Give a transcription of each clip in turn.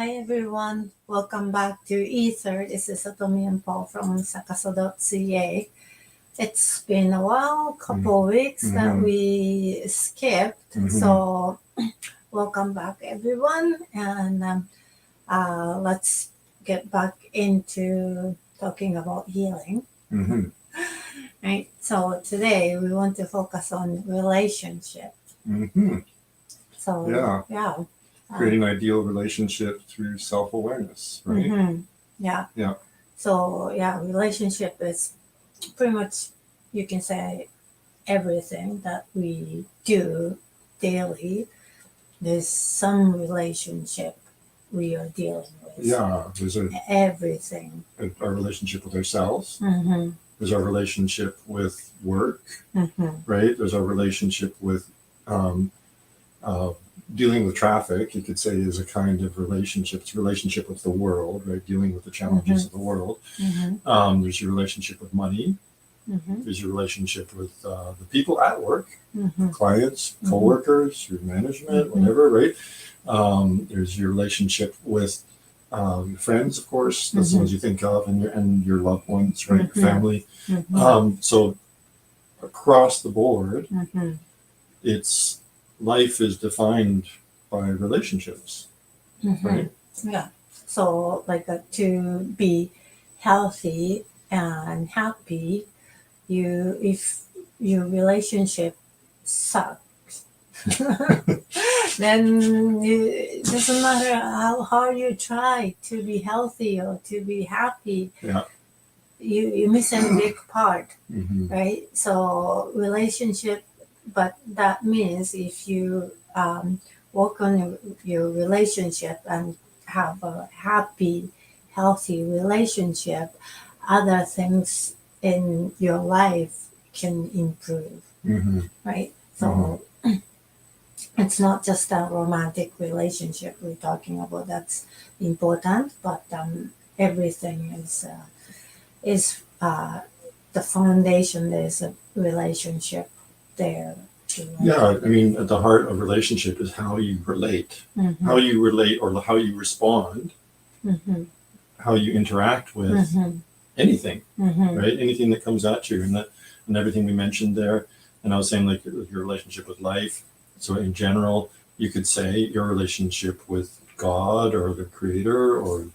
Hi everyone, welcome back to Aether. This is Satomi and Paul from sakaso.ca. It's been a while, couple weeks that we skipped, so welcome back everyone, and let's get back into talking about healing. Right. So today we want to focus on relationship. So yeah. Create an ideal relationship through self-awareness, right? Yeah. Yeah. So yeah, relationship is pretty much, you can say, everything that we do daily. There's some relationship we are dealing with. Yeah, there's everything. our relationship with ourselves. Mm-hmm. There's our relationship with work, Mm-hmm. right? There's our relationship with dealing with traffic. You could say is a kind of relationship. It's a relationship with the world, right? Dealing with the challenges of the world. There's your relationship with money. There's your relationship with the people at work, clients, coworkers, your management, whatever, right? There's your relationship with your friends, of course. That's the ones you think of, and your loved ones, right? Your family. So across the board, it's life is defined by relationships, right? Yeah. So to be healthy and happy, if your relationship sucks, then it doesn't matter how hard you try to be healthy or to be happy. Yeah. You're missing a big part, right? So relationship, but that means if you work on your relationship and have a happy, healthy relationship, other things in your life can improve, right? So it's not just a romantic relationship we're talking about. That's important, but everything is the foundation. There's a relationship there. Yeah, I mean, at the heart of relationship is how you relate, how you relate, or how you respond, how you interact with anything, right? Anything that comes at you, and everything we mentioned there. And I was saying, like, your relationship with life. So in general, you could say your relationship with God or the Creator or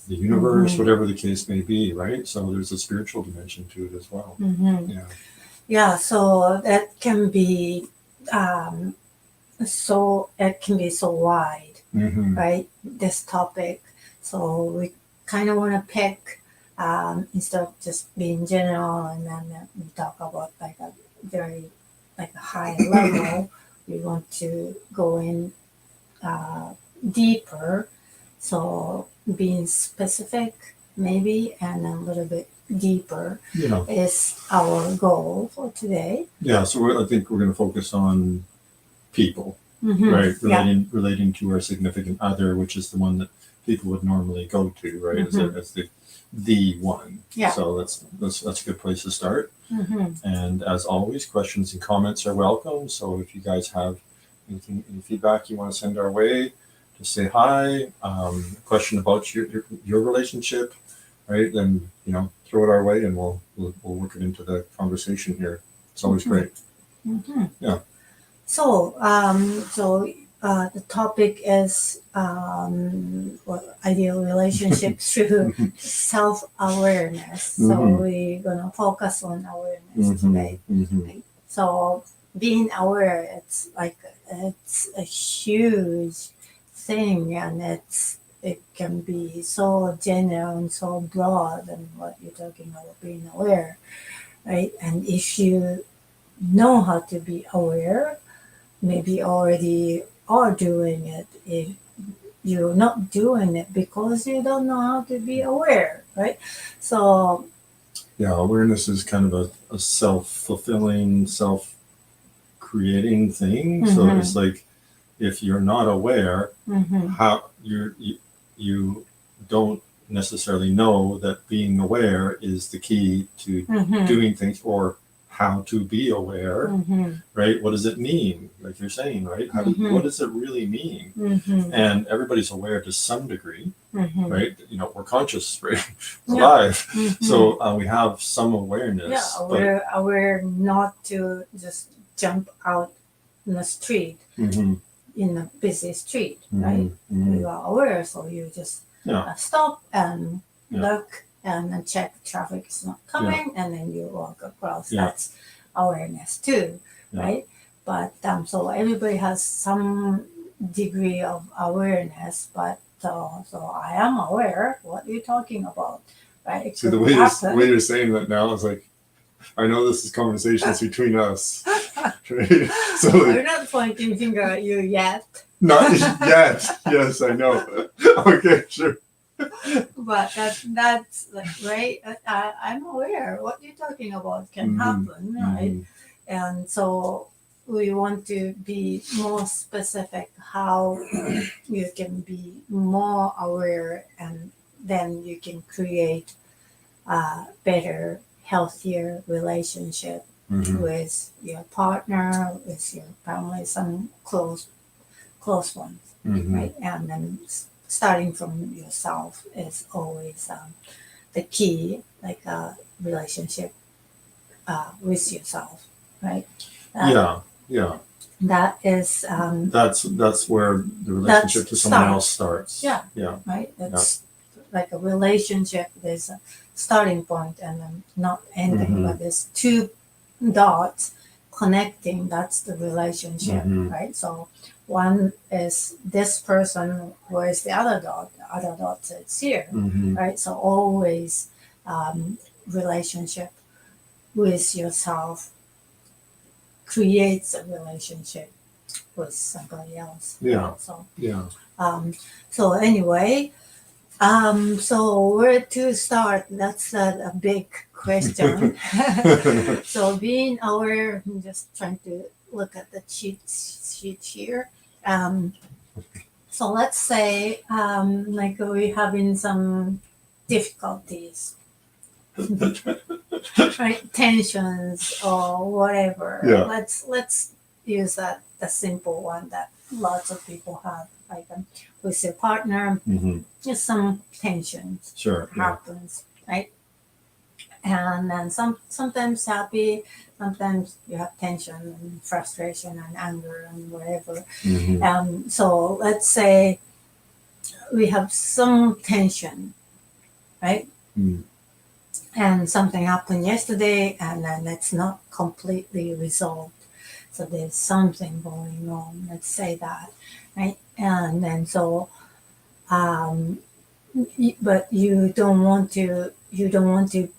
the universe, whatever the case may be, right? So there's a spiritual dimension to it as well. Yeah, so that can be so wide, right? This topic. So we kind of want to pick instead of just being general, and then we talk about like a very a high level. We want to go in deeper. So being specific maybe and a little bit deeper is our goal for today. Yeah, so I think we're going to focus on people, right? Relating to our significant other, which is the one that people would normally go to, right? As the one. Yeah. So that's a good place to start. And as always, questions and comments are welcome. So if you guys have any feedback you want to send our way, just say hi. Question about your relationship, right? Then throw it our way, and we'll work it into the conversation here. It's always great. Yeah. So the topic is ideal relationship through self-awareness. So we're gonna focus on awareness today. Right? So being aware, it's a huge thing, and it can be so general and so broad, and what you're talking about being aware, right? And if you know how to be aware, maybe already are doing it. If you're not doing it because you don't know how to be aware, right? So yeah, awareness is kind of a self-fulfilling, self-creating thing. So it's like, if you're not aware, how you don't necessarily know that being aware is the key to doing things or how to be aware, right? What does it mean? Like you're saying, right? What does it really mean? And everybody's aware to some degree, right? You know, we're conscious, right? We're alive. So we have some awareness. Yeah, aware not to just jump out in the street, in a busy street, right? You are aware, so you just stop and look and check traffic is not coming, and then you walk across. That's awareness too, right? But so everybody has some degree of awareness, but so I am aware. What are you talking about, right? See, the way you're saying that now is like, I know this is conversations between us, right? So I'm not pointing finger at you yet. Not yet. Yes, I know. Okay, sure. But that's like, right. I'm aware what you're talking about can happen, right? And so we want to be more specific how you can be more aware, and then you can create a better, healthier relationship with your partner, with your family, some close ones, right? And then starting from yourself is always the key, like a relationship with yourself, right? Yeah. That is that's where the relationship to someone else starts. Yeah. Right. It's like a relationship. There's a starting point and then not ending, but there's two dots connecting. That's the relationship, right? So one is this person, whereas the other dot is here, right? So always relationship with yourself creates a relationship with somebody else. Yeah. Right? So anyway, so where to start? That's a big question. So being aware, I'm just trying to look at the cheat sheet here. So let's say like we're having some difficulties, right? Tensions or whatever. Yeah. Let's use the simple one that lots of people have, like with your partner. Just some tensions happens, right? And then sometimes happy, sometimes you have tension and frustration and anger and whatever. So let's say we have some tension, right? And something happened yesterday, and then it's not completely resolved. So there's something going on. Let's say that, right? And then so, but you don't want to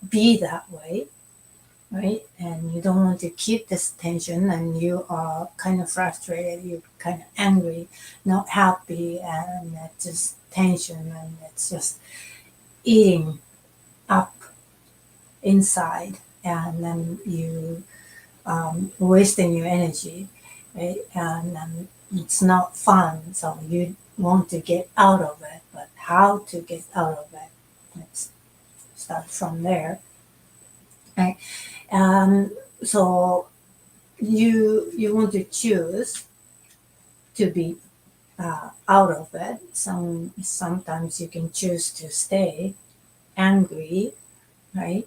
be that way, right? And you don't want to keep this tension, and you are kind of frustrated, you're kind of angry, not happy, and it's just tension, and it's just eating up inside, and then you wasting your energy, right? And it's not fun, so you want to get out of it, but how to get out of it? Let's start from there, right? So you want to choose to be out of it. Sometimes you can choose to stay angry, right?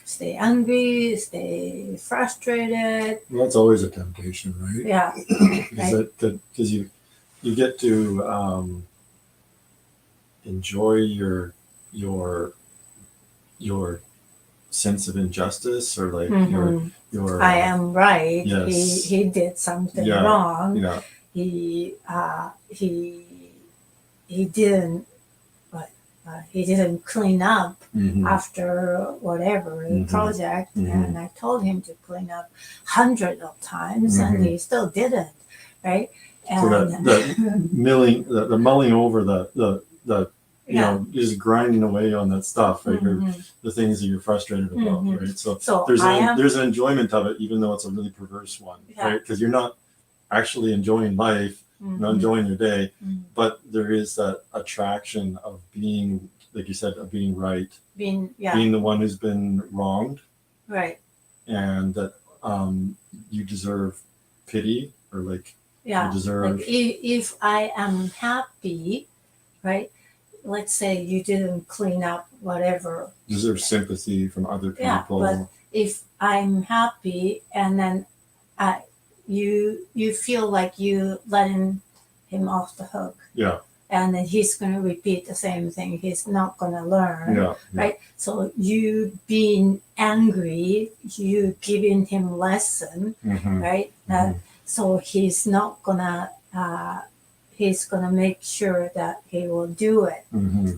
Stay angry, stay frustrated. Well, that's always a temptation, right? Yeah. Because you get to enjoy your sense of injustice, or like your I am right. Yes. He did something wrong. Yeah. He didn't. He didn't clean up after whatever project, and I told him to clean up hundreds of times, and he still didn't, right? And so the mulling over the you know, just grinding away on that stuff, right? Or the things that you're frustrated about, right? So there's an enjoyment of it, even though it's a really perverse one, right? Because you're not actually enjoying life, not enjoying your day, but there is that attraction of being, like you said, of being right, being the one who's been wronged, right? and that you deserve pity, or like Yeah, you deserve. like if I am happy, right? Let's say you didn't clean up whatever. Deserve sympathy from other people. Yeah, but if I'm happy and then you feel like you letting him off the hook, Yeah. and then he's going to repeat the same thing. He's not going to learn, Yeah. right? So you being angry, you giving him lesson, right? So he's not gonna. He's gonna make sure that he will do it,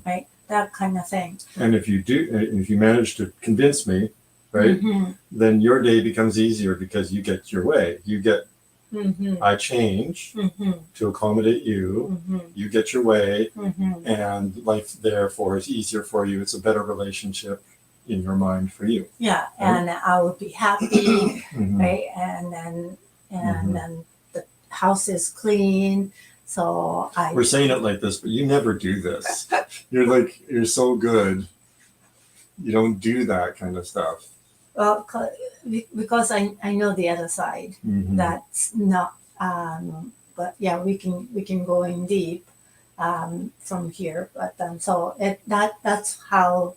right? That kind of thing. And if you manage to convince me, right, then your day becomes easier because you get your way. You get, I change to accommodate you. You get your way, and life therefore is easier for you. It's a better relationship in your mind for you. Yeah, right? And I would be happy, right? And then the house is clean. So we're saying it like this, but you never do this. You're so good. You don't do that kind of stuff. Well, because I know the other side. That's not. But yeah, we can go in deep from here. But so that's how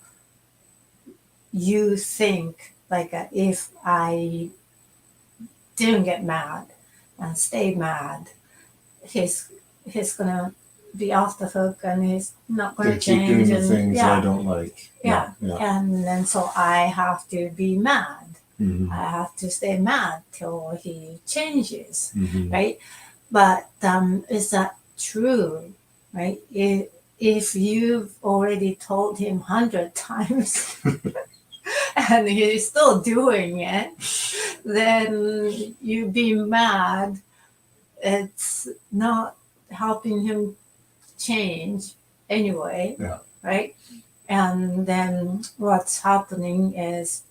you think. Like if I didn't get mad and stay mad, he's gonna be off the hook and he's not gonna change. Keep doing the things I don't like. Yeah. And then so I have to be mad. I have to stay mad till he changes, right? But is that true, right? If you've already told him 100 times and he's still doing it, then you be mad. It's not helping him change anyway, right? And then what's happening is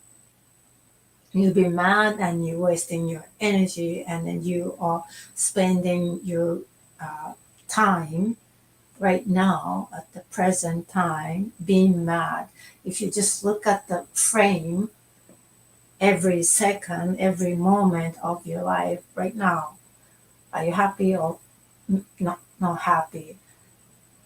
you be mad and you're wasting your energy, and then you are spending your time right now at the present time being mad. If you just look at the frame, every second, every moment of your life right now, are you happy or not happy?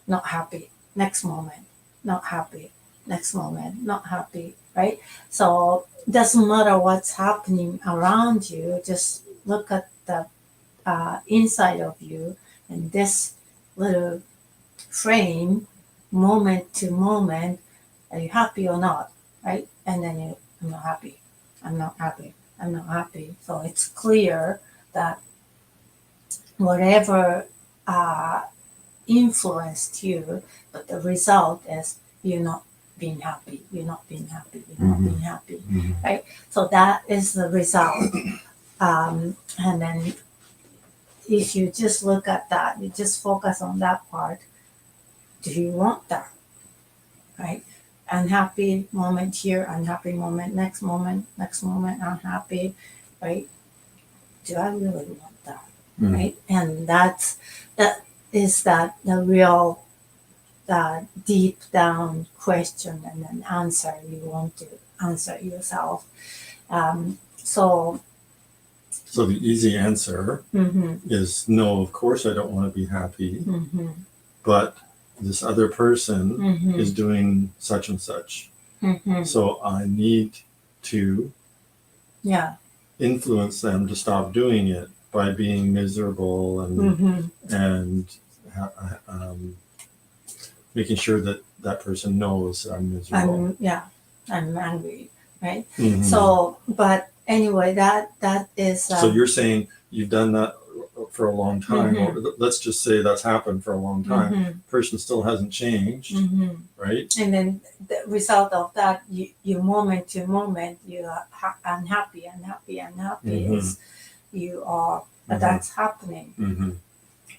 Not happy. Next moment, not happy. Next moment, not happy, right? So doesn't matter what's happening around you, just look at the inside of you and this little frame, moment to moment. Are you happy or not, right? And then I'm not happy. I'm not happy. I'm not happy. So it's clear that whatever influenced you, but the result is you're not being happy, you're not being happy, you're not being happy, right? So that is the result. And then if you just look at that, you just focus on that part, do you want that, right? Unhappy moment here, unhappy moment, next moment, unhappy, right? Do I really want that, right? And that is the real deep down question and an answer you want to answer yourself. So the easy answer is no, of course I don't want to be happy, but this other person is doing such and such. So I need to influence them to stop doing it by being miserable and making sure that person knows I'm miserable. I'm angry, right? So, but anyway, that is. So you're saying you've done that for a long time, or let's just say that's happened for a long time. Person still hasn't changed, right? And then the result of that, you moment to moment, you are unhappy, is you are, but that's happening.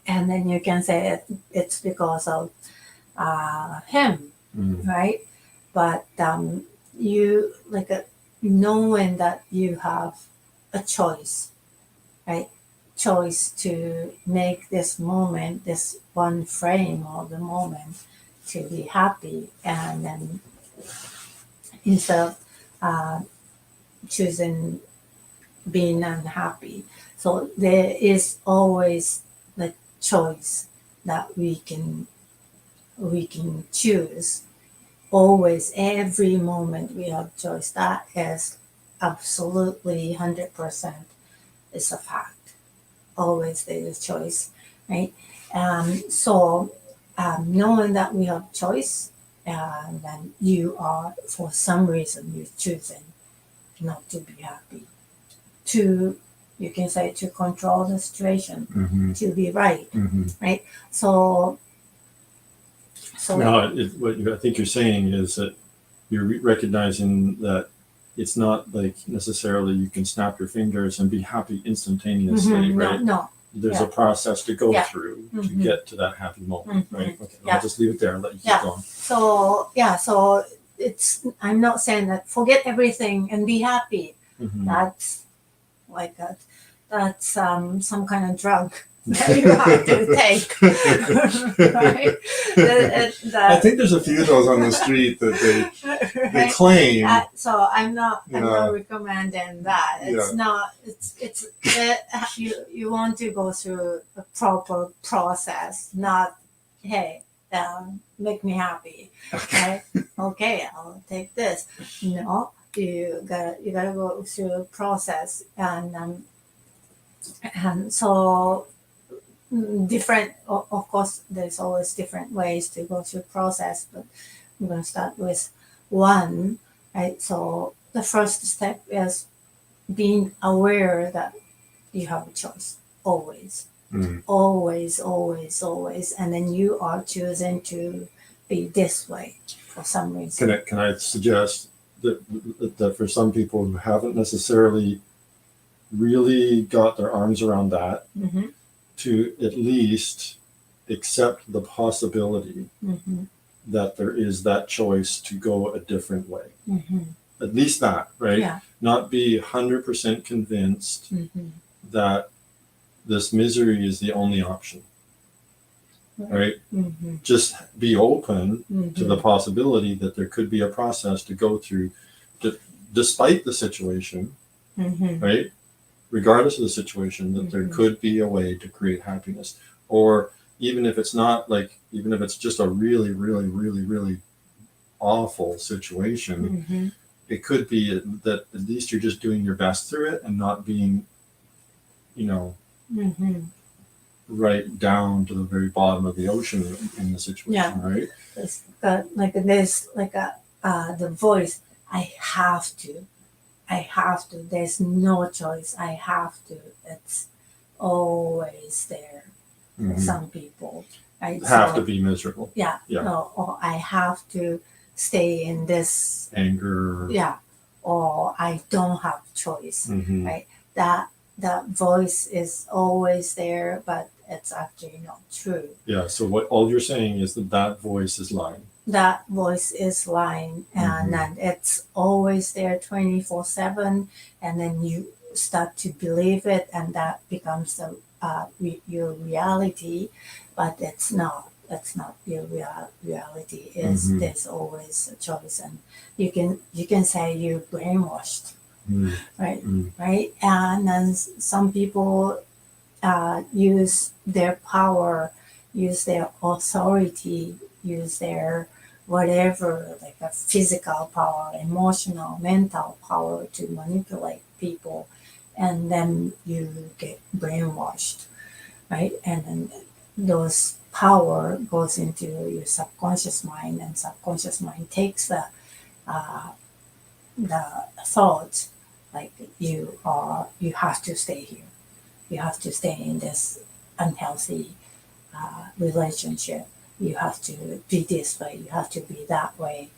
And then you can say it's because of him, right? But you knowing that you have a choice, right? Choice to make this moment, this one frame of the moment, to be happy, and then instead of choosing being unhappy. So there is always the choice that we can choose. Always, every moment we have choice. That is absolutely 100% is a fact. Always there is choice, right? So knowing that we have choice, and then you are for some reason you're choosing not to be happy, to you can say to control the situation, to be right, right? So Now, I think you're saying is that you're recognizing that it's not like necessarily you can snap your fingers and be happy instantaneously, right? No, There's a process to go through to get to that happy moment, right? Okay, I'll just leave it there and let you keep going. So it's I'm not saying that forget everything and be happy. That's like that's some kind of drug that you have to take. Right? I think there's a few of those on the street that they claim. So I'm not recommending that. It's not. It's you want to go through a proper process, not hey. Make me happy. Right? Okay, I'll take this. No, you gotta go through a process, and so different. Of course, there's always different ways to go through process, but I'm gonna start with one. Right. So the first step is being aware that you have a choice always. Always, always, always, and then you are choosing to be this way for some reason. Can I suggest that for some people who haven't necessarily really got their arms around that, to at least accept the possibility that there is that choice to go a different way. At least that, right? Yeah. Not be 100% convinced that this misery is the only option, right? Just be open to the possibility that there could be a process to go through despite the situation, right? Regardless of the situation, that there could be a way to create happiness. Or even if it's not like, even if it's just a really, really, really, really awful situation, it could be that at least you're just doing your best through it and not being, right down to the very bottom of the ocean in the situation, right? It's there's the voice. I have to. There's no choice. I have to. It's always there for some people. Right? Have to be miserable. Yeah. No, or I have to stay in this anger. Yeah. Or I don't have choice. Right. That voice is always there, but it's actually not true. Yeah. So what all you're saying is that voice is lying. That voice is lying, and it's always there 24/7, and then you start to believe it, and that becomes your reality, but it's not. That's not your reality. There's always a choice, and you can say you're brainwashed, right? Right, and then some people use their power, use their authority, use their whatever, like a physical power, emotional, mental power to manipulate people, and then you get brainwashed, right? And then those power goes into your subconscious mind, and subconscious mind takes the thoughts like you have to stay here, you have to stay in this unhealthy relationship, you have to be this way, you have to be that way,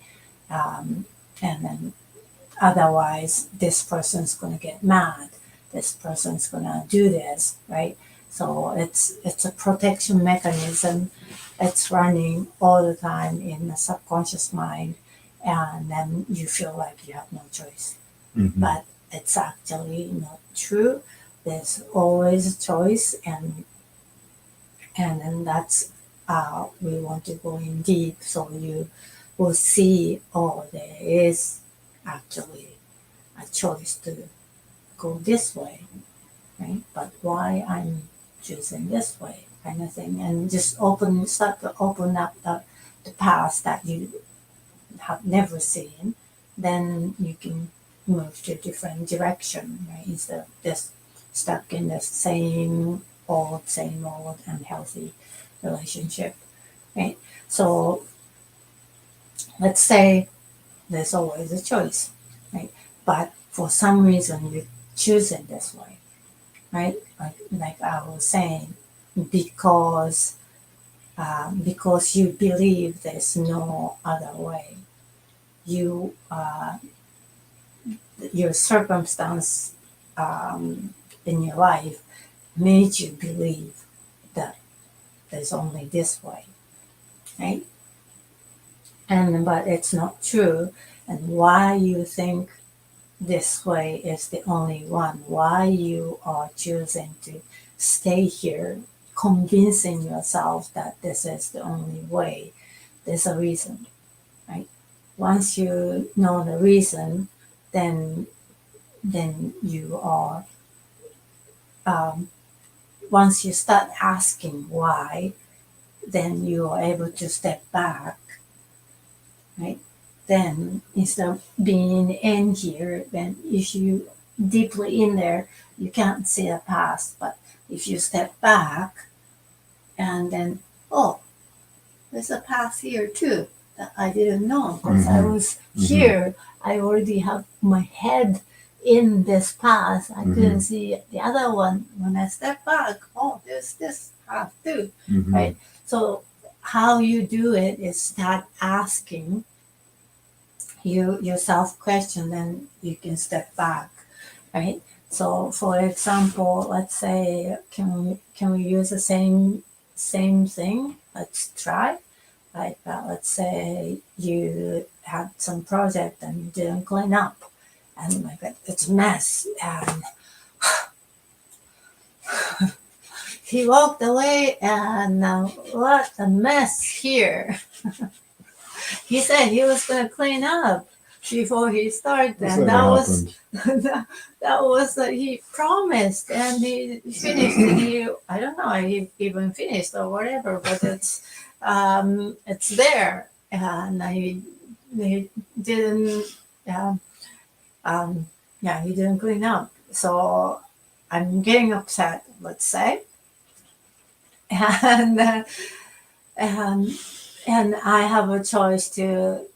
and then otherwise this person's going to get mad, this person's going to do this, right? So it's a protection mechanism. It's running all the time in the subconscious mind, and then you feel like you have no choice. But it's actually not true. There's always a choice, and then that's we want to go in deep, so you will see, oh, there is actually a choice to go this way, right? But why I'm choosing this way, kind of thing, and just start to open up the past that you have never seen, then you can move to a different direction, right? Instead of just stuck in the same old unhealthy relationship, right? So let's say there's always a choice, right? But for some reason you choose it this way, right? Like I was saying, because because you believe there's no other way. You your circumstance in your life made you believe that there's only this way, right? And but it's not true. And why you think this way is the only one, why you are choosing to stay here, convincing yourself that this is the only way, there's a reason, right? Once you know the reason, then you are um, once you start asking why, then you are able to step back, right? Then instead of being in here, then if you deeply in there, you can't see the past. But if you step back and then, oh, there's a past here too that I didn't know because I was here. I already have my head in this past. I couldn't see the other one. When I step back, oh, there's this path too, right? So how you do it is start asking yourself question, then you can step back, right? So for example, let's say can we use the same thing? Let's try. Like let's say you had some project and you didn't clean up, and like it's a mess, and he walked away, and what a mess here. He said he was gonna clean up before he started, and that was that was he promised, and he finished. And I don't know if he even finished or whatever, but it's there, and he didn't. Yeah, um, yeah, he didn't clean up. So I'm getting upset. Let's say, and and and I have a choice to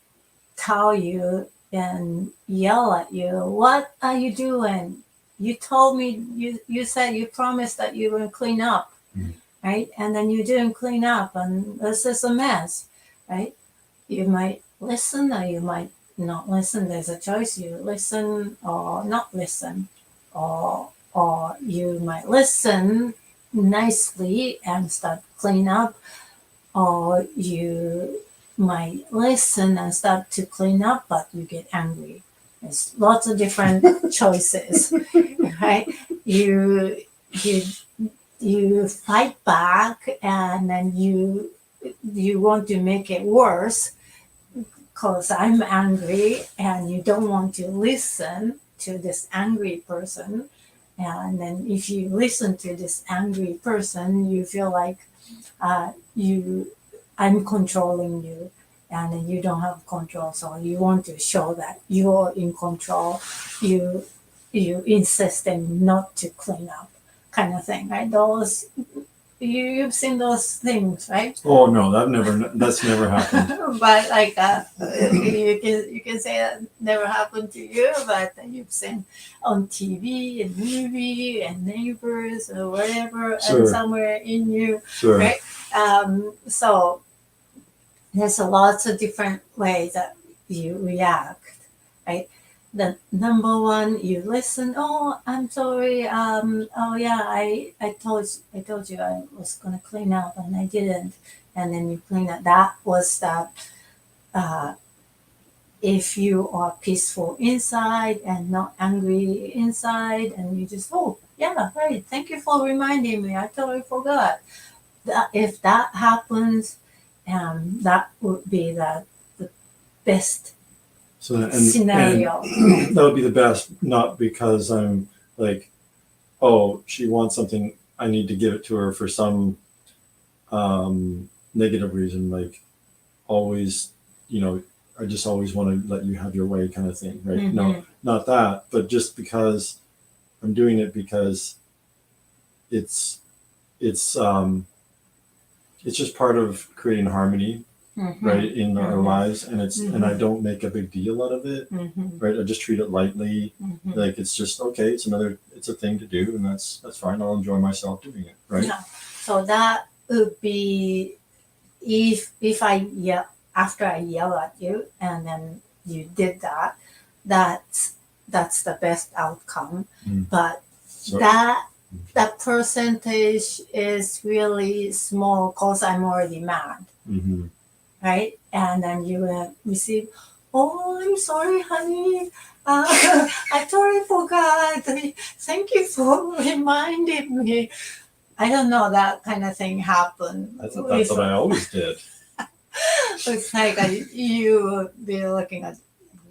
tell you and yell at you, what are you doing? You told me, you said you promised that you would clean up, right? And then you didn't clean up, and this is a mess, right? You might listen or you might not listen. There's a choice. You listen or not listen, or you might listen nicely and start clean up, or you might listen and start to clean up, but you get angry. There's lots of different choices, right? You you fight back, and then you want to make it worse because I'm angry, and you don't want to listen to this angry person. And then if you listen to this angry person, you feel like I'm controlling you, and you don't have control. So you want to show that you're in control. You insisting not to clean up, kind of thing, right? Those you've seen those things, right? Oh no, that's never happened. But like you can say that never happened to you, but you've seen on TV and movie and neighbors or whatever, and somewhere in you, right? So there's lots of different ways that you react, right? The number one, you listen. Oh, I'm sorry. Oh yeah, I told you I was gonna clean up and I didn't, and then you clean up. That was that. If you are peaceful inside and not angry inside, and you just yeah, right. Thank you for reminding me. I totally forgot. If that happens, that would be the best So and scenario. that would be the best, not because I'm like, oh, she wants something, I need to give it to her for some negative reason, like always, I just always want to let you have your way kind of thing, right? Mm-hmm. No, not that, but just because I'm doing it because it's it's just part of creating harmony, Mm-hmm. right, in our Mm-hmm. lives, and Mm-hmm. and I don't make a big deal out of it, Mm-hmm. right? I just treat it lightly, Mm-hmm. like it's just okay. It's a thing to do, and that's fine. I'll enjoy myself doing it, right? Yeah. So that would be if I yell after I yell at you and then you did that, that's the best outcome. Mm. But So that percentage is really small because I'm already mad, mhm. right? And then you will receive, oh, I'm sorry, honey. I totally forgot. Thank you for reminding me. I don't know, that kind of thing happened. That's what I always did. It's like you would be looking at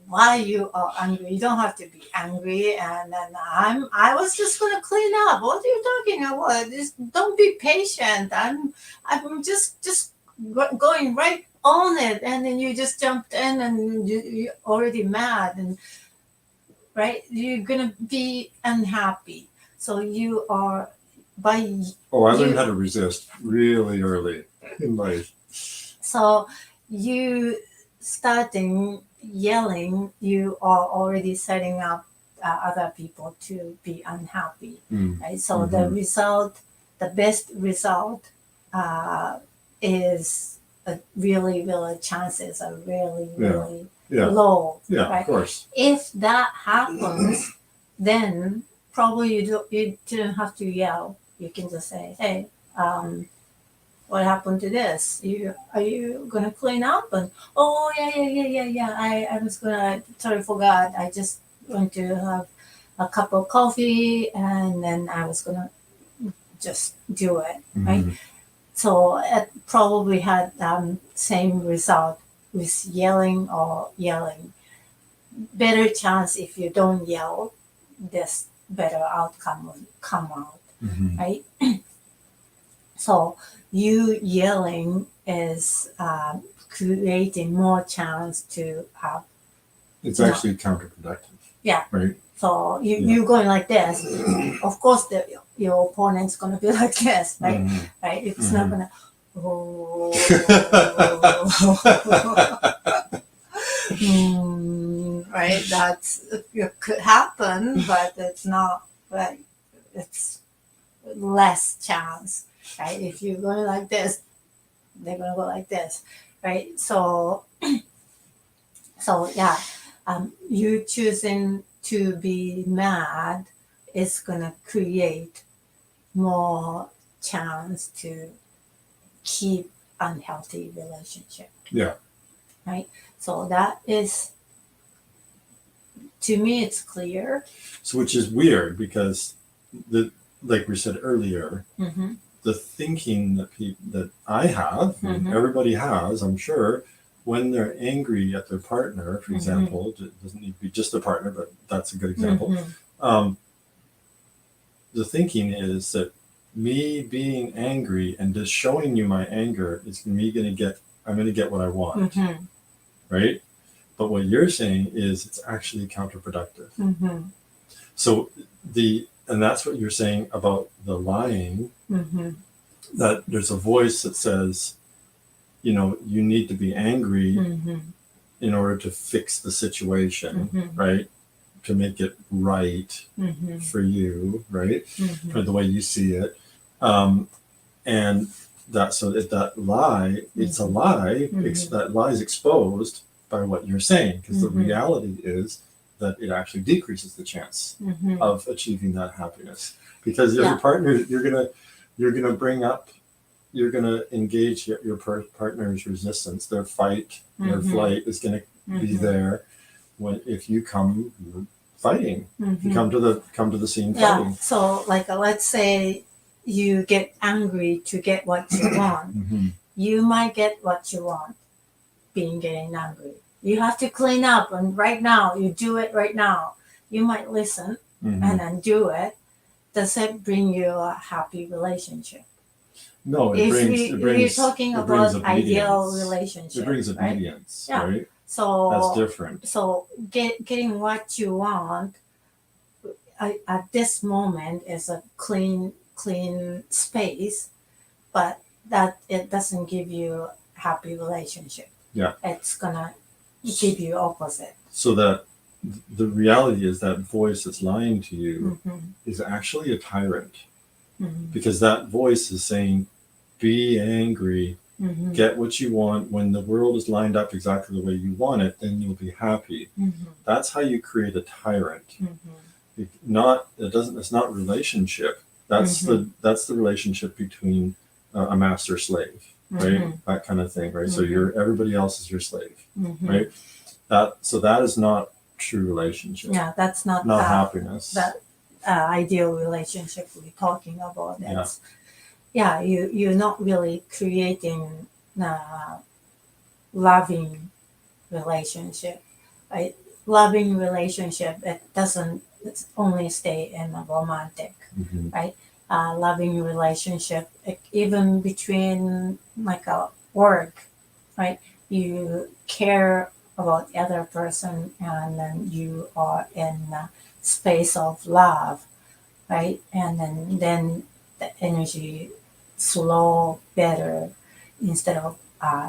why you are angry. You don't have to be angry. And then I was just gonna clean up. What are you talking about? Just don't be patient. I'm just going right on it. And then you just jumped in and you're already mad and right. You're gonna be unhappy. So you are by Oh, I you. learned how to resist really early in life. So you starting yelling, you are already setting up other people to be unhappy, Mm. right? So Mhm. the best result is really chances are really Yeah, low, yeah, right? of course. If that happens, then probably you didn't have to yell. You can just say, hey. What happened to this? Are you gonna clean up? And oh yeah. I was gonna totally forgot. I just went to have a cup of coffee and then I was gonna just do it, right? Mhm. So it probably had same result with yelling or yelling. Better chance if you don't yell, this better outcome will come out, Mhm. right? So you yelling is creating more chance to have. It's No. actually counterproductive. Yeah. Right. So Yeah. you going like this. Of course, your opponent's gonna be like this, right? Mhm. Right? It's Mhm. not gonna. Oh, right? That's it could happen, but it's not right. It's less chance, right? If you're going like this, they're gonna go like this, right? So yeah, you choosing to be mad is gonna create more chance to keep unhealthy relationship. Yeah. Right. So that is, to me, it's clear. So, which is weird because like we said earlier, Mm-hmm. the thinking that I have, and everybody has, I'm sure, when they're angry at their partner, for example, it doesn't need to be just their partner, but that's a good example. The thinking is that me being angry and just showing you my anger is I'm going to get what I want, right? But what you're saying is it's actually counterproductive. So and that's what you're saying about the lying, that there's a voice that says, you need to be angry in order to fix the situation, right? To make it right for you, right? For the way you see it. And that lie, it's a lie, that lie is exposed by what you're saying, because the reality is that it actually decreases the chance of achieving that happiness. Because as a partner, you're gonna bring up, you're gonna engage your partner's resistance, their fight, their flight is gonna be there if you come fighting, if you come to the scene fighting. So let's say you get angry to get what you want. You might get what you want being getting angry. you have to clean up, and right now, you do it right now. You might listen and then do it. Does it bring you a happy relationship? No, You're talking it brings about ideal obedience. relationship. It brings right? obedience, Yeah. right? So That's different. So getting what you want at this moment is a clean space, but that it doesn't give you happy relationship. Yeah. It's gonna give you opposite. So that the reality is that voice that's lying to you Mm-hmm. is actually a tyrant, Mm-hmm. because that voice is saying, be angry, Mm-hmm. get what you want. When the world is lined up exactly the way you want it, then you'll be happy. Mm-hmm. That's how you create a tyrant. Mm-hmm. It's not relationship. That's the relationship between a master slave, right? Mm-hmm. That kind of thing, right? So Mm-hmm. everybody else is your slave, Mm-hmm. right? That is not true relationship. Yeah, that's not happiness. That ideal relationship we're talking about. That's you're not really creating a loving relationship. Right? Loving relationship, it doesn't it's only stay in a romantic, right? Loving relationship, even between like a work, right? You care about the other person, and then you are in a space of love, right? And then the energy flow better instead of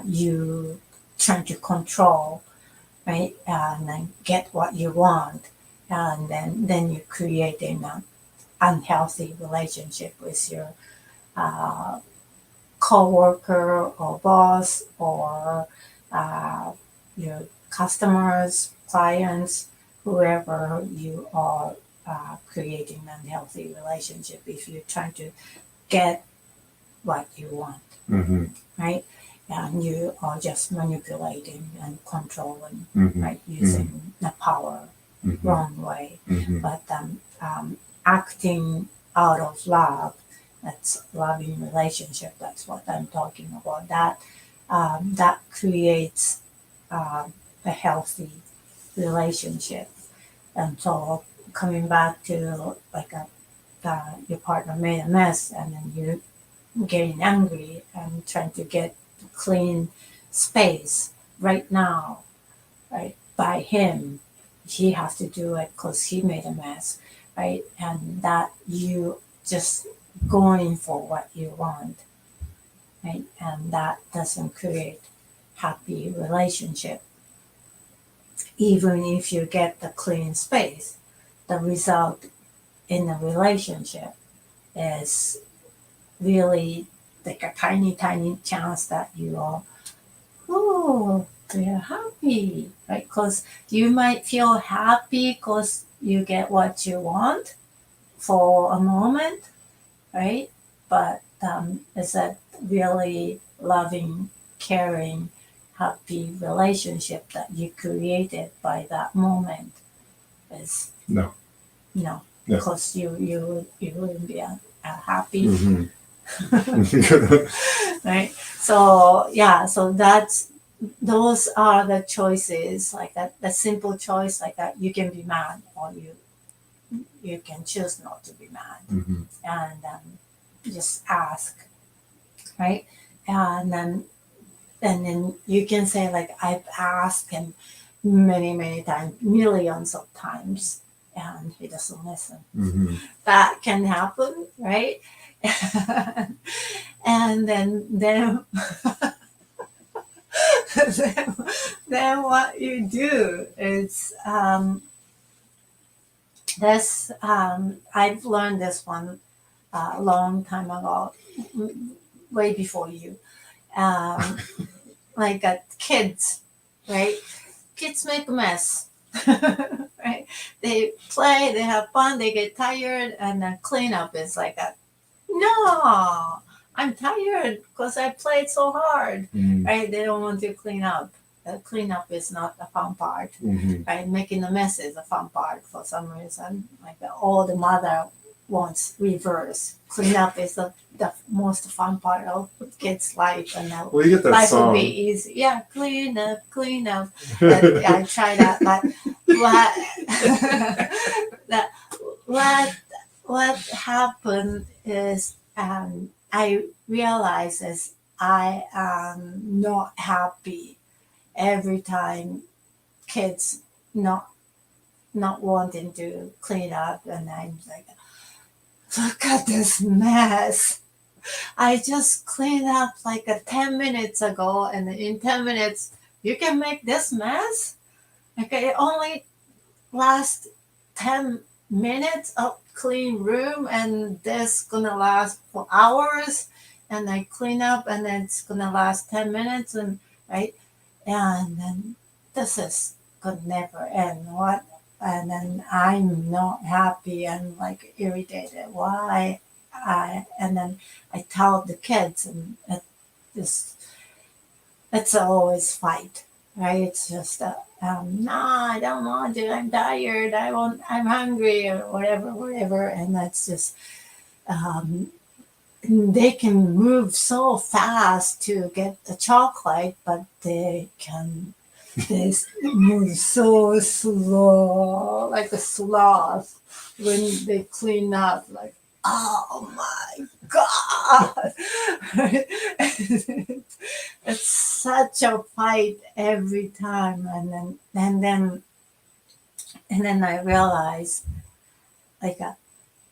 you trying to control, right? And then get what you want, and then you're creating an unhealthy relationship with your uh, co-worker or boss or uh, your customers, clients, whoever you are creating an unhealthy relationship if you're trying to get what you want, right? And you are just manipulating and controlling, right? Using the power wrong way. But acting out of love, that's loving relationship. That's what I'm talking about. That creates a healthy relationship. And so coming back to like your partner made a mess, and then you getting angry and trying to get clean space right now, right? By him, he has to do it because he made a mess, right? And that you just going for what you want, right? And that doesn't create happy relationship. Even if you get the clean space, the result in a relationship is really like a tiny chance that you are, oh, we're happy, right? Because you might feel happy because you get what you want for a moment, right? But is that really loving, caring, happy relationship that you created by that moment? Is No. no, Yeah. because you wouldn't be happy. Right? So those are the choices, like that, the simple choice, like that you can be mad, or you can choose not to be mad, and just ask, right? And then you can say, like, I've asked him many times, millions of times, and he doesn't listen. That can happen, right? And then then what you do is this I've learned this one a long time ago, way before you. Like kids, right? Kids make a mess. Right? They play, they have fun, they get tired, and then cleanup is like a no, I'm tired because I played so hard. Right? They don't want to clean up. Cleanup is not the fun part. Right? Making a mess is the fun part for some reason. Like the old mother wants reverse. Cleanup is the most fun part of kids' life, and now Well, you get that life will be song. easy. Yeah, clean up, clean up. But I try that, but what that what happened is I realize is I am not happy every time kids not wanting to clean up, and I'm like, look at this mess. I just cleaned up like 10 minutes ago, and in 10 minutes you can make this mess. Okay, it only lasts 10 minutes of clean room, and this gonna last for hours, and I clean up and then it's gonna last 10 minutes, and right, and then this is could never end. What? And then I'm not happy and like irritated. Why? And then I tell the kids, and this it's always fight, right? It's just no, I don't want to. I'm tired. I'm hungry, or whatever, whatever. And that's just um, they can move so fast to get the chocolate, but they move so slow, like a sloth when they clean up. Like, oh my god! It's such a fight every time, and then I realize like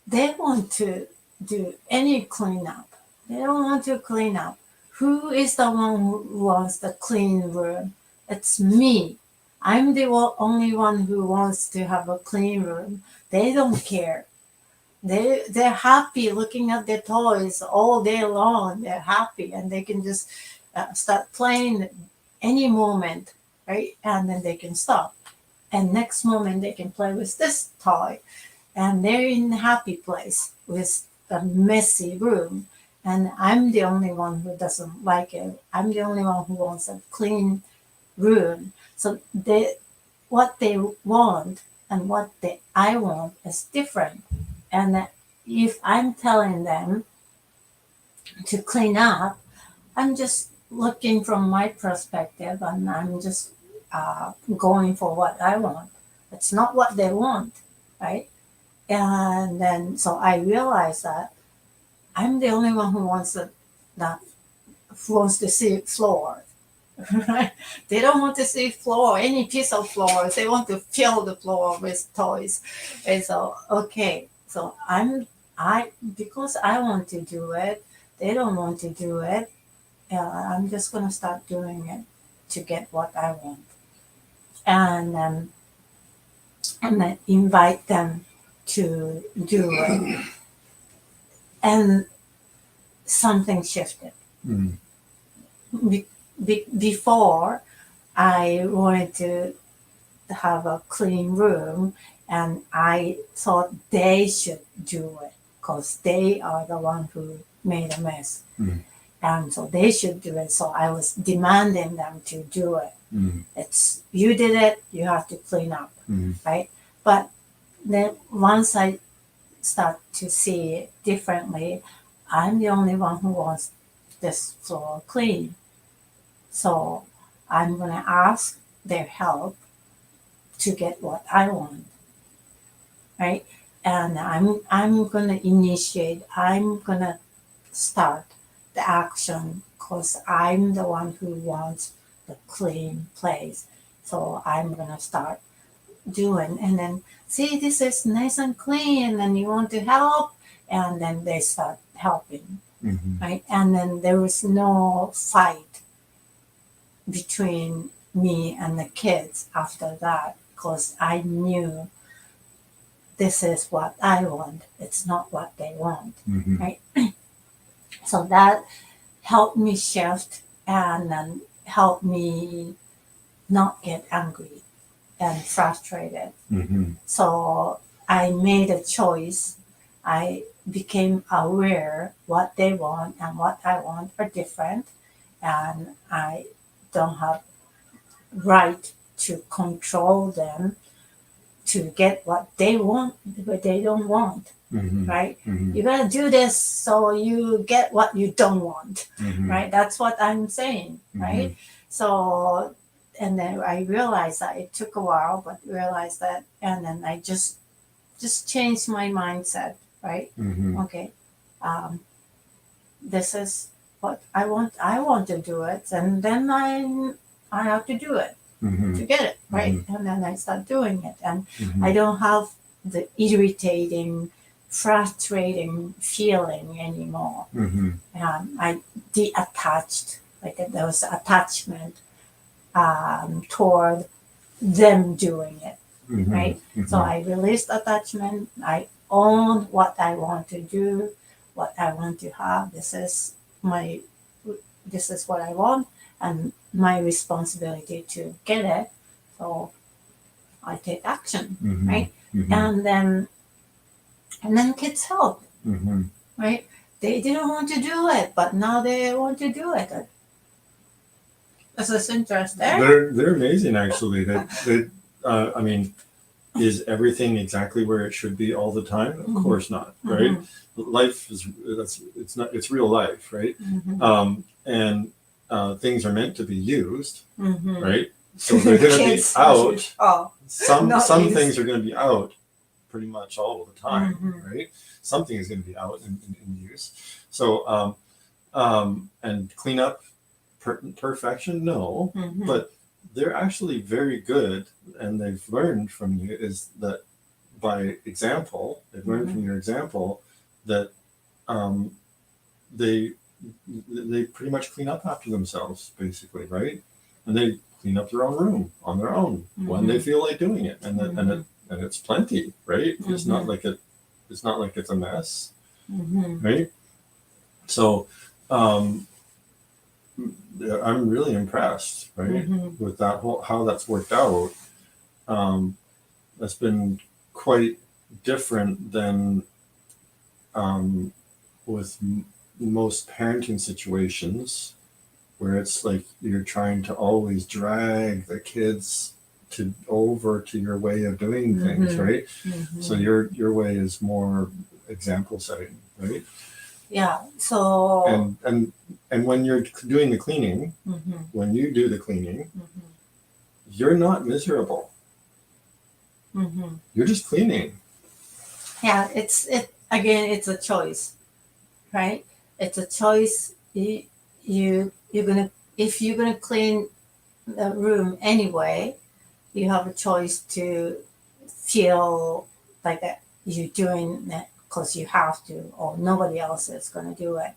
they want to do any cleanup. They don't want to clean up. Who is the one who wants the clean room? It's me. I'm the only one who wants to have a clean room. They don't care. They're happy looking at their toys all day long. They're happy, and they can just start playing any moment, right? And then they can stop. And next moment they can play with this toy, and they're in a happy place with a messy room. And I'm the only one who doesn't like it. I'm the only one who wants a clean room. So what they want and I want is different. And if I'm telling them to clean up, I'm just looking from my perspective, and I'm just going for what I want. It's not what they want, right? And then so I realized that I'm the only one who wants that who wants to see floor. Right? They don't want to see floor, any piece of floor. They want to fill the floor with toys. And so okay, so I because I want to do it, they don't want to do it. I'm just gonna start doing it to get what I want, and then invite them to do it, and something shifted. Mm. Before, I wanted to have a clean room, and I thought they should do it because they are the one who made a mess. Mm. And so they should do it. So I was demanding them to do it. Mm. It's you did it, you have to clean up, Mm. right? But then once I start to see it differently, I'm the only one who wants this floor clean. So I'm gonna ask their help to get what I want, right? And I'm gonna initiate. I'm gonna start the action because I'm the one who wants the clean place. So I'm gonna start doing, and then see this is nice and clean, and you want to help, and then they start helping, Mm-hmm. right? And then there was no fight between me and the kids after that because I knew this is what I want. It's not what they want, Mm-hmm. right? So that helped me shift, and then helped me not get angry and frustrated. Mm-hmm. So I made a choice. I became aware what they want and what I want are different, and I don't have right to control them to get what they want, but they don't want. right? You gotta do this so you get what you don't want, right? That's what I'm saying, right? So, and then I realized that it took a while, but realized that, and then I just changed my mindset, right? Okay, this is what I want. I want to do it, and then I have to do it to get it right. And then I start doing it, and I don't have the irritating, frustrating feeling anymore. I detached, like there was attachment toward them doing it, right? So I released attachment. I own what I want to do, what I want to have. This is what I want, and my responsibility to get it. So I take action, right? And then kids help, right? They didn't want to do it, but now they want to do it. This is interesting. They're amazing, actually. I mean, is everything exactly where it should be all the time? Of course not, right? Life is it's real life, right? And things are meant to be used, right? So they're going to be out. Some things are going to be out pretty much all of the time, right? Something is going to be out in use. So and clean up. Perfection, no, but they're actually very good, and they've learned from you is that by example, they've learned from your example that they pretty much clean up after themselves, basically, right? And they clean up their own room on their own when they feel like doing it, and it's plenty, right? It's not like it's a mess, right? So. I'm really impressed, right, with that how that's worked out. That's been quite different than with most parenting situations, where it's like you're trying to always drag the kids over to your way of doing things, right? So your way is more example setting, right? Yeah. So and when you're doing the cleaning, when you do the cleaning, you're not miserable. You're just cleaning. Yeah, it's a choice, right? It's a choice. You're gonna if you're gonna clean the room anyway, you have a choice to feel like that you're doing it because you have to, or nobody else is going to do it,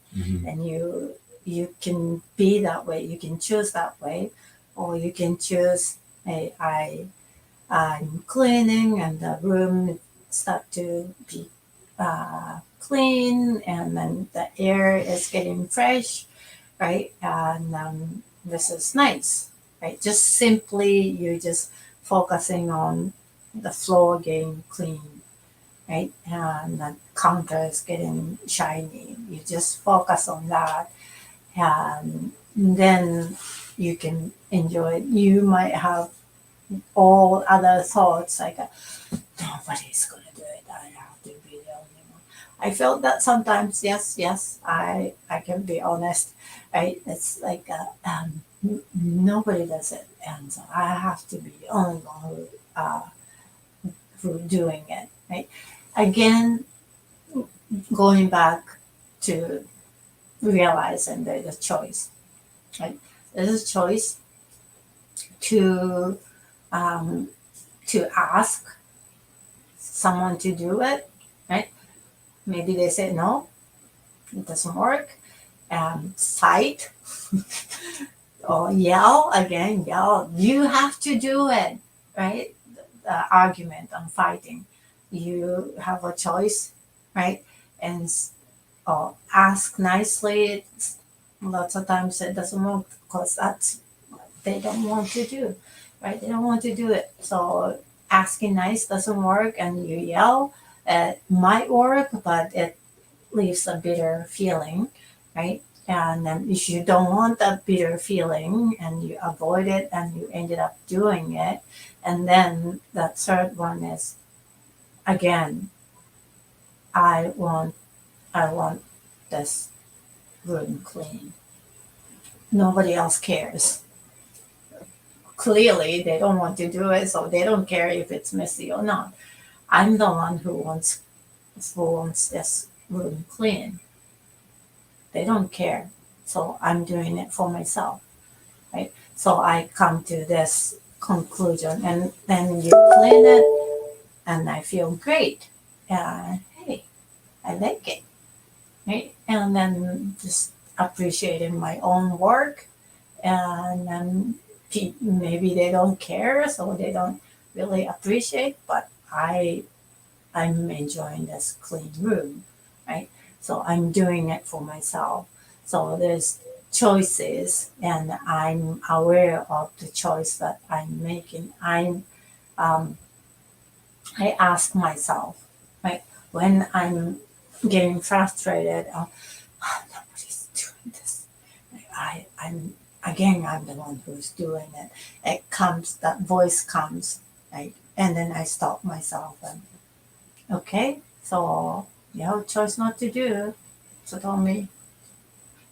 and you can be that way. You can choose that way, or you can choose, hey, I'm cleaning and the room start to be clean, and then the air is getting fresh, right? And this is nice, right? Just simply you just focusing on the floor getting clean, right? And the counter is getting shiny. You just focus on that, and then you can enjoy it. You might have all other thoughts like, nobody's going to do it. I have to be the only one. I felt that sometimes. Yes, I can be honest, right? It's like nobody does it, and so I have to be the only one who doing it, right? Again, going back to realizing there's a choice, right? There's a choice to ask someone to do it, right? Maybe they say no, it doesn't work. Fight or yell. You have to do it, right? The argument on fighting. You have a choice, right? And ask nicely. Lots of times it doesn't work because that's what they don't want to do, right? They don't want to do it. So asking nice doesn't work, and you yell. It might work, but it leaves a bitter feeling, right? And then if you don't want that bitter feeling and you avoid it and you ended up doing it, and then the third one is, again, I want this room clean. Nobody else cares. Clearly, they don't want to do it, so they don't care if it's messy or not. I'm the one who wants this room clean. They don't care, so I'm doing it for myself, right? So I come to this conclusion, and then you clean it, and I feel great. Hey, I like it, right? And then just appreciating my own work, and then maybe they don't care, so they don't really appreciate, but I'm enjoying this clean room, right? So I'm doing it for myself. So there's choices, and I'm aware of the choice that I'm making. Um, I ask myself, right, when I'm getting frustrated, nobody's doing this. I'm the one who's doing it. It comes, that voice comes, right, and then I stop myself and okay, so you have a choice not to do. So tell me,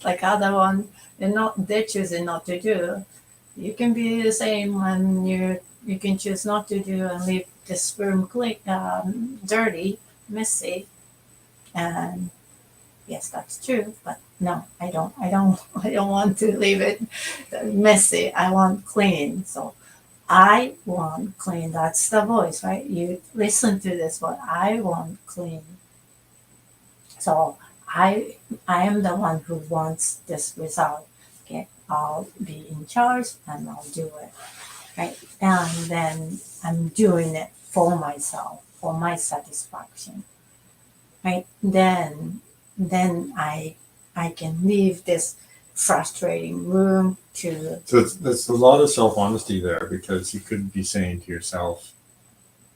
like other one, they're choosing not to do. You can be the same when you can choose not to do and leave this room clean, dirty, messy, and yes, that's true. But no, I don't. I don't want to leave it messy. I want clean. So I want clean. That's the voice, right? You listen to this one. I want clean. So I am the one who wants this result. Okay, I'll be in charge and I'll do it. Right, and then I'm doing it for myself, for my satisfaction. Right, then I can leave this frustrating room to. So that's a lot of self honesty there, because you could be saying to yourself,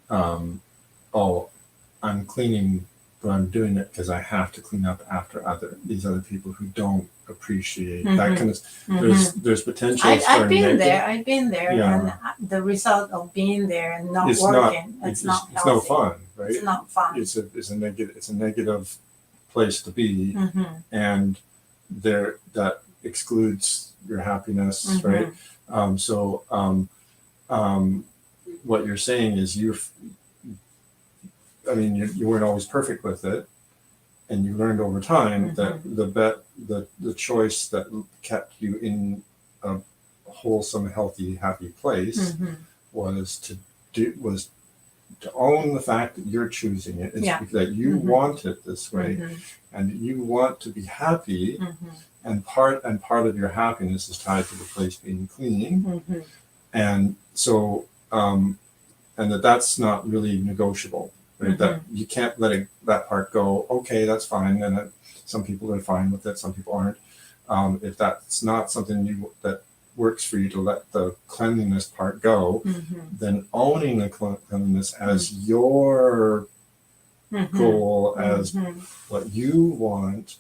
"Oh, I'm cleaning, but I'm doing it because I have to clean up after these other people who don't appreciate that kind of." There's potential. I've been there. I've been there, Yeah. and the result of being there and not It's working, not. it's not It's healthy. no fun, right? It's not fun. It's a negative. It's a negative place to be, and that excludes your happiness, right? What you're saying is you weren't always perfect with it, and you learned over time that the choice that kept you in a wholesome, healthy, happy place was to own the fact that you're choosing it. It's that you want it this way, and you want to be happy, and part of your happiness is tied to the place being clean, and so and that's not really negotiable, right? That you can't let that part go. Okay, that's fine, and some people are fine with it, some people aren't. If that's not something that works for you to let the cleanliness part go, then owning the cleanliness as your goal, as what you want,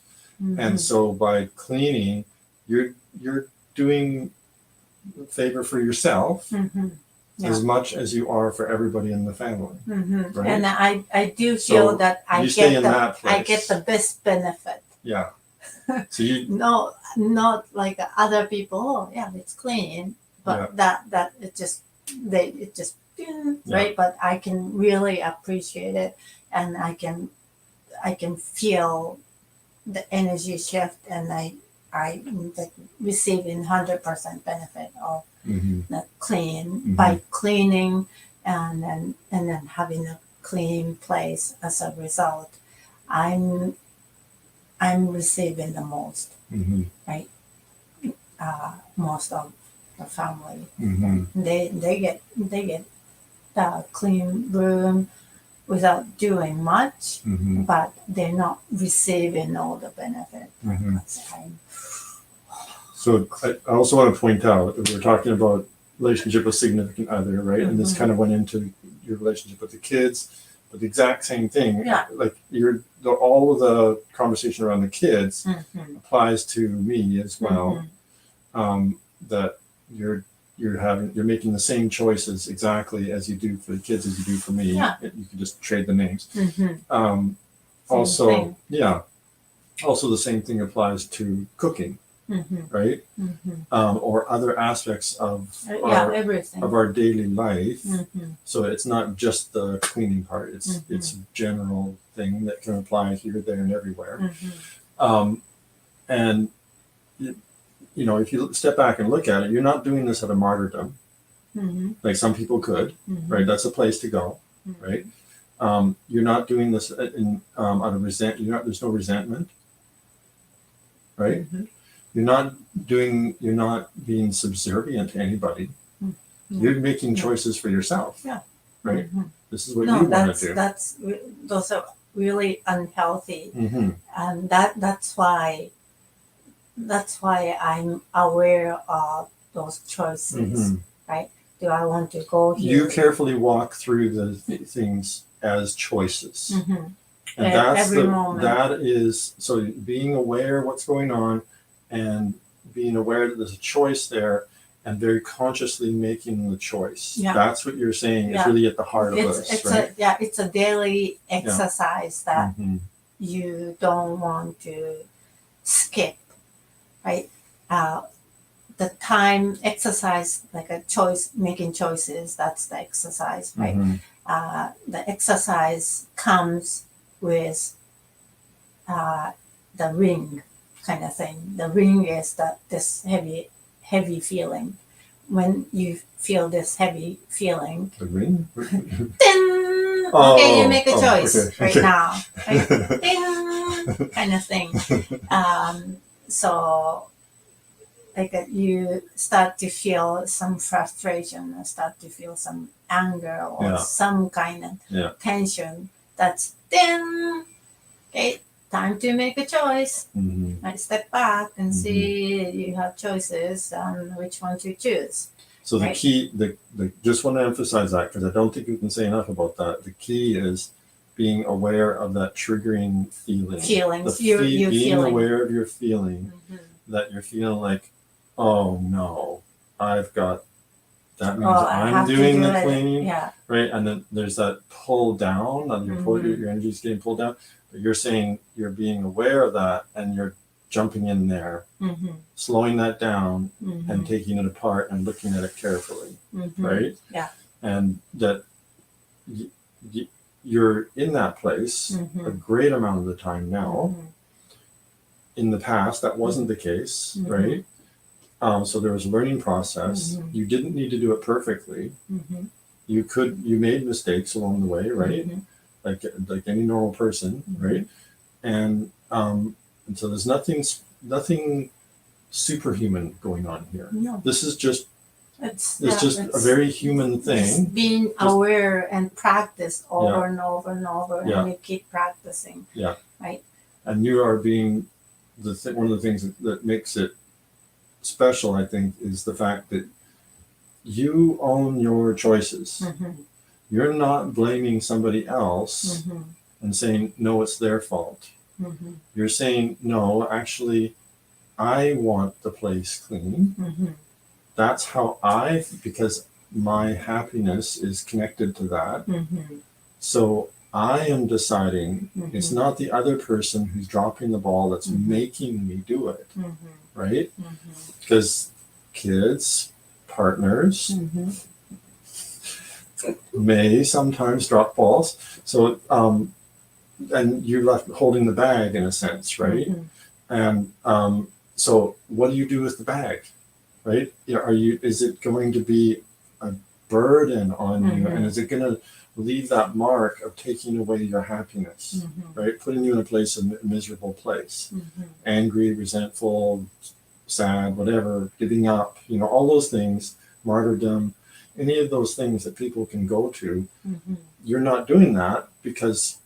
and so by cleaning, you're doing a favor for yourself as much as you are for everybody in the family. Right? And I do feel that I get the best benefit. Yeah. So you no, not like other people. Oh, yeah, it's clean, but that it just right. But I can really appreciate it, and I can feel the energy shift, and I receiving 100% benefit of the clean by cleaning, and then having a clean place as a result. I'm receiving the most, right? Most of the family, they get the clean room without doing much, but they're not receiving all the benefit. So I also want to point out that we're talking about relationship with significant other, right? And this kind of went into your relationship with the kids, but the exact same thing. Yeah. Like all of the conversation around the kids applies to me as well. That you're making the same choices exactly as you do for the kids as you do for me. Yeah. You can just trade the names. also, thing. yeah, also the same thing applies to cooking, right? Or other aspects of Everything. our daily life. So it's not just the cleaning part; it's a general thing that can apply here, there, and everywhere. And you know, if you step back and look at it, you're not doing this out of martyrdom, like some people could, right? That's a place to go, right? You're not doing this out of resent. There's no resentment, right? You're not being subservient to anybody. You're making choices for yourself, right? This is what you want to do. Those are really unhealthy, and that's why I'm aware of those choices, right? Do I want to go here? You carefully walk through the things as choices, and that's every moment. That is so being aware of what's going on, and being aware that there's a choice there, and very consciously making the choice. That's what you're saying is really at the heart of this, right? It's a daily exercise that you don't want to skip, right? The time exercise, like a choice, making choices, that's the exercise, right? The exercise comes with the ring kind of thing. The ring is this heavy feeling. When you feel this heavy feeling, the ring, ding! Okay, you make a choice right now, right? Ding! Kind of thing. So like you start to feel some frustration, or start to feel some anger, or some kind of tension. That's ding. Okay, time to make a choice. Right, step back and see you have choices on which one to choose. So the key, just want to emphasize that because I don't think we can say enough about that. The key is being aware of that triggering feeling. Feelings. Being aware of your feeling, that you're feeling like, oh no, that means I'm doing the cleaning, right? And then there's that pull down, and your energy's getting pulled down. But you're saying you're being aware of that, and you're jumping in there, slowing that down, and taking it apart and looking at it carefully, right? Yeah. And that you're in that place a great amount of the time now. In the past, that wasn't the case, right? So there was a learning process. You didn't need to do it perfectly. You made mistakes along the way, right? Like any normal person, right? And so there's nothing superhuman going on here. No. This is just a very human thing. Being aware and practice over and over and over, and you keep practicing. Yeah. Right. And you are being one of the things that makes it special, I think, is the fact that you own your choices. You're not blaming somebody else and saying, no, it's their fault. You're saying, no, actually, I want the place clean. That's how because my happiness is connected to that. So I am deciding it's not the other person who's dropping the ball that's making me do it, right? Because kids, partners may sometimes drop balls. So, and you're left holding the bag in a sense, right? And so what do you do with the bag, right? Is it going to be a burden on you? And is it going to leave that mark of taking away your happiness, right? Putting you in a place, a miserable place, angry, resentful, sad, whatever, giving up, all those things, martyrdom, any of those things that people can go to. You're not doing that because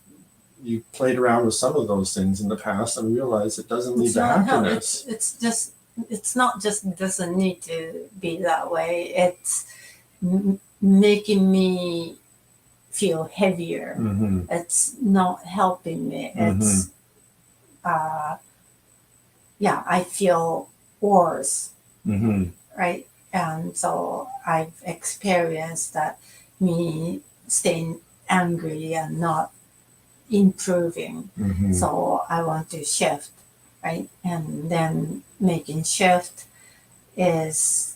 you played around with some of those things in the past and realized it doesn't lead to happiness. It's not just doesn't need to be that way. It's making me feel heavier. It's not helping me. It's I feel worse, right? And so I've experienced that me staying angry and not improving. Mhm. So I want to shift, right? And then making shift is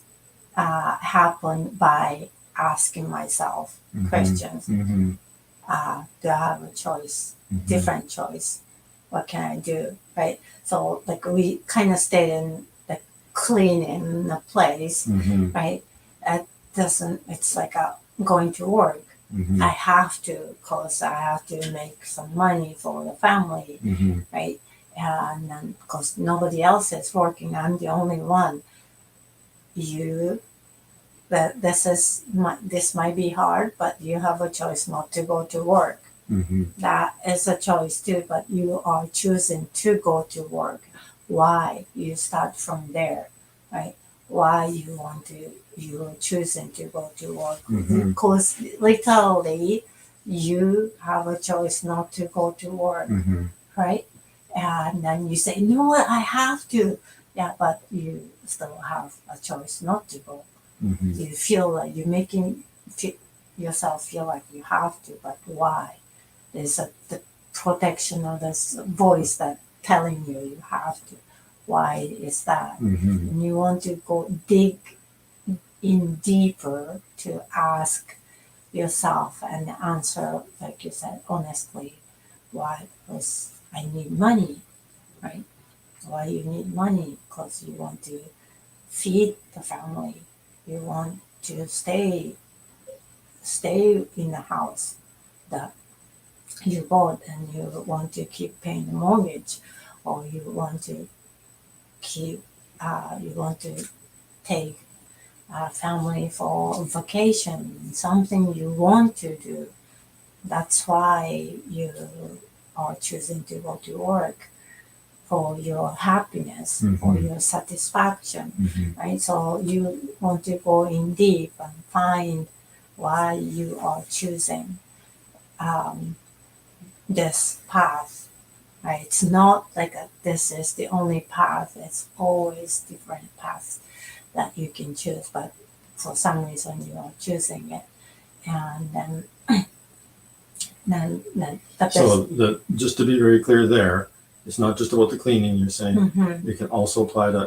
happen by asking myself Mhm. questions. Mhm. Do I have a choice, Mhm. different choice? What can I do, right? So like we kind of stayed in the cleaning the place, Mhm. right? That doesn't. It's like going to work. Mhm. I have to, cause I have to make some money for the family, Mhm. right? And then because nobody else is working, I'm the only one. You that this might be hard, but you have a choice not to go to work. Mhm. That is a choice too, but you are choosing to go to work. Why? You start from there, right? Why you are choosing to go to work? Mhm. Because literally, you have a choice not to go to work, Mhm. right? And then you say, no, I have to. Yeah, but you still have a choice not to go. Mhm. You feel like you're making yourself feel like you have to, but why? There's the protection of this voice that telling you have to. Why is that? Mhm. And you want to go dig in deeper to ask yourself and answer, like you said, honestly, why? Because I need money, right? Why you need money? Because you want to feed the family. You want to stay in the house that you bought, and you want to keep paying the mortgage, or you want to keep you want to take family for vacation, something you want to do. That's why you are choosing to go to work, for your happiness, for Mhm. your satisfaction, Mhm. right? So you want to go in deep and find why you are choosing um, this path, right? It's not like this is the only path. It's always different paths that you can choose, but for some reason you are choosing it, and then but there's So just to be very clear there, it's not just about the cleaning you're saying. mm-hmm, It can also apply to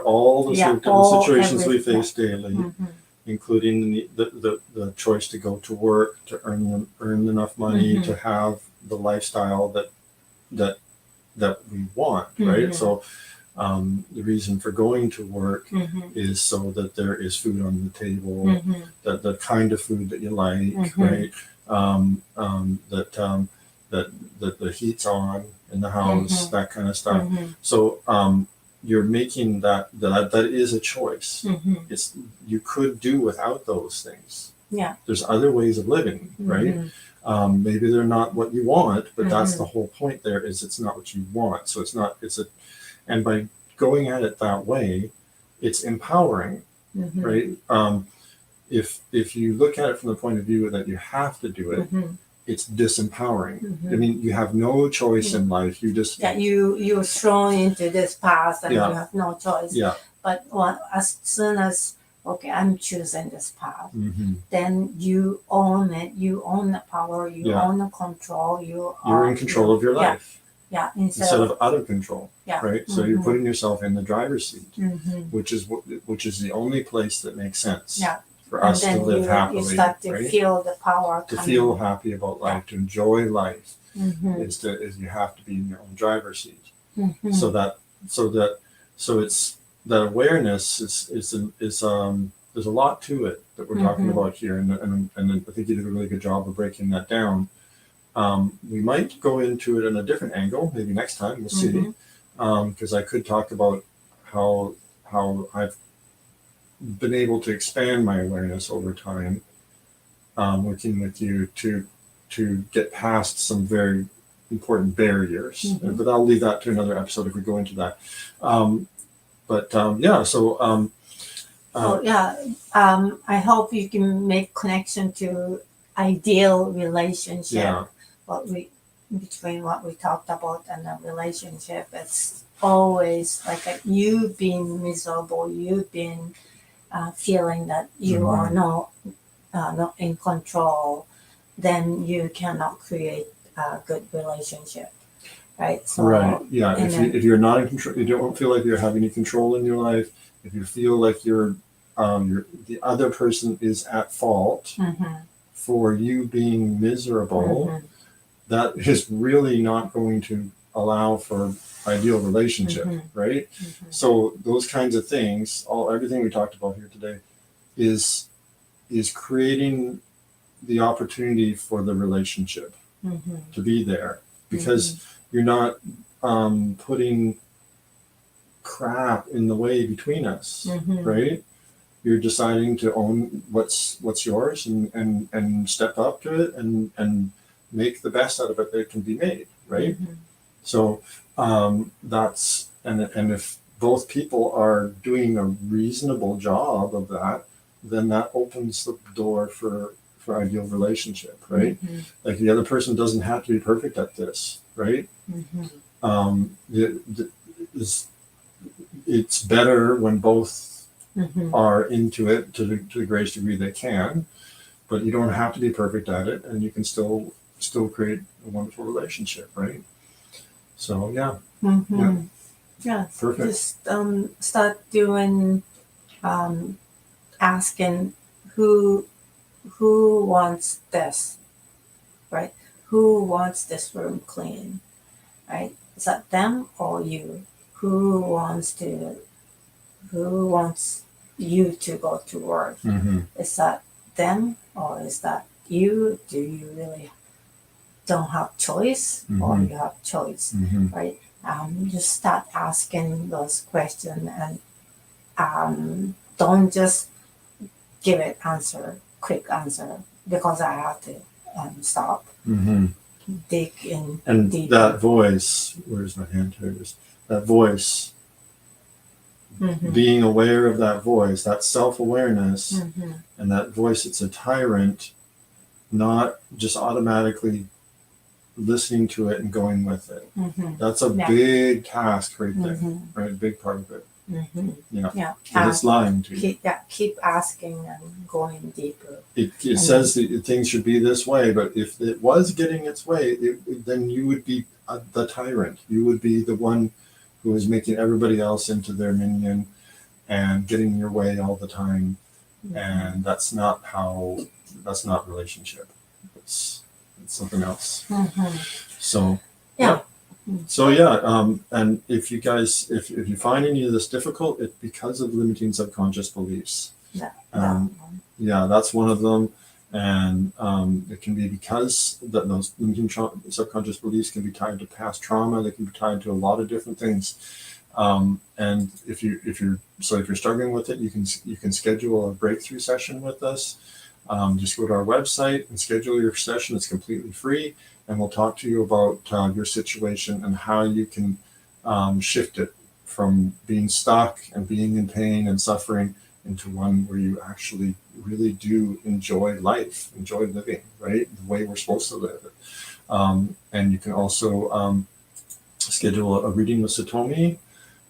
all the yeah, situations we face daily, mm-hmm, including the choice to go to work, to earn enough money, mm-hmm, to have the lifestyle that that we want, right? mm-hmm, So the reason for going to work mm-hmm, is so that there is food on the table, mm-hmm, that the kind of food that you like, mm-hmm, right? That that the heat's on in the house, mm-hmm, that kind of stuff. mm-hmm, So you're making that is a choice. mm-hmm. It's you could do without those things. Yeah. There's other ways of living, right? Mm-hmm, Maybe they're not what you want, but that's mm-hmm, the whole point. There is it's not what you want, so it's not. It's a and by going at it that way, it's empowering, mm-hmm, right? If you look at it from the point of view that you have to do it, mm-hmm, it's disempowering. mm-hmm. I mean, you have no choice in life. You just Yeah, you're thrown into this path and Yeah. you have no choice. yeah. But as soon as okay, I'm choosing this path, Mm-hmm. then you own it. You own the power. You Yeah. own the control. You're in control of your life Yeah, instead of out of control, yeah. right? So you're putting yourself in the driver's seat, Mm-hmm. which is the only place that makes sense. Yeah. For And us to then live happily, you start to right? feel the power To coming. feel happy about life, to enjoy life, Mm-hmm. is you have to be in your own driver's seat. Mm-hmm. So it's that awareness is there's a lot to it that we're talking Mm-hmm. about here, and I think you did a really good job of breaking that down. We might go into it in a different angle, maybe next time. We'll see, because I could talk about how I've been able to expand my awareness over time, working with you to get past some very important barriers. Mm-hmm. But I'll leave that to another episode if we go into that. Yeah, so I hope you can make connection to ideal relationship. yeah, What we between what we talked about and the relationship, it's always like you've been miserable. You've been feeling that you are not in control. Then you cannot create a good relationship, right? So, right. Yeah. and then, If you're not in control, you don't feel like you have any control in your life. If you feel like you're the other person is at fault for you being miserable, that is really not going to allow for ideal relationship, right? So those kinds of things, everything we talked about here today, is creating the opportunity for the relationship to be there, because you're not putting crap in the way between us, right? You're deciding to own what's yours and step up to it and make the best out of it that can be made, right? So that's and if both people are doing a reasonable job of that, then that opens the door for ideal relationship, right? Like the other person doesn't have to be perfect at this, right? It's better when both are into it to the greatest degree they can, but you don't have to be perfect at it, and you can still create a wonderful relationship, right? So yeah. Yeah, Perfect. just start doing asking who wants this, right? Who wants this room clean, right? Is that them or you? Who wants you to go to work? Is that them or is that you? Do you really don't have choice or you have choice, right? Just start asking those questions and don't just give it quick answer, because I have to stop, dig in and deeper. that voice, where's my hand here? That voice, being aware of that voice, that self-awareness, and that voice, it's a tyrant, not just automatically listening to it and going with it. That's a big task right there, right? A big part of it. Yeah. And it's lying to you. Keep asking and going deeper. It says that things should be this way, but if it was getting its way, then you would be the tyrant. You would be the one who is making everybody else into their minion and getting your way all the time. And that's not relationship. It's something else. So yeah. So yeah, and if you guys, if you find any of this difficult, it's because of limiting subconscious beliefs. Yeah, that's one of them, and it can be because those limiting subconscious beliefs can be tied to past trauma. They can be tied to a lot of different things. And if you're struggling with it, you can schedule a breakthrough session with us. Just go to our website and schedule your session. It's completely free. And we'll talk to you about your situation and how you can shift it from being stuck and being in pain and suffering into one where you actually really do enjoy life, enjoy living, right? The way we're supposed to live it. And you can also schedule a reading with Satomi,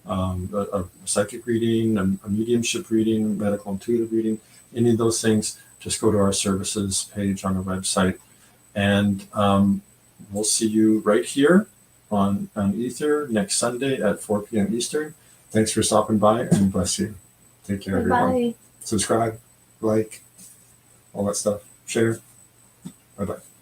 a psychic reading, a mediumship reading, medical intuitive reading, any of those things. Just go to our services page on our website. And we'll see you right here on Aether next Sunday at 4 p.m. Eastern. Thanks for stopping by, and bless you. Take care, everyone. Subscribe, like, all that stuff. Share. Bye-bye.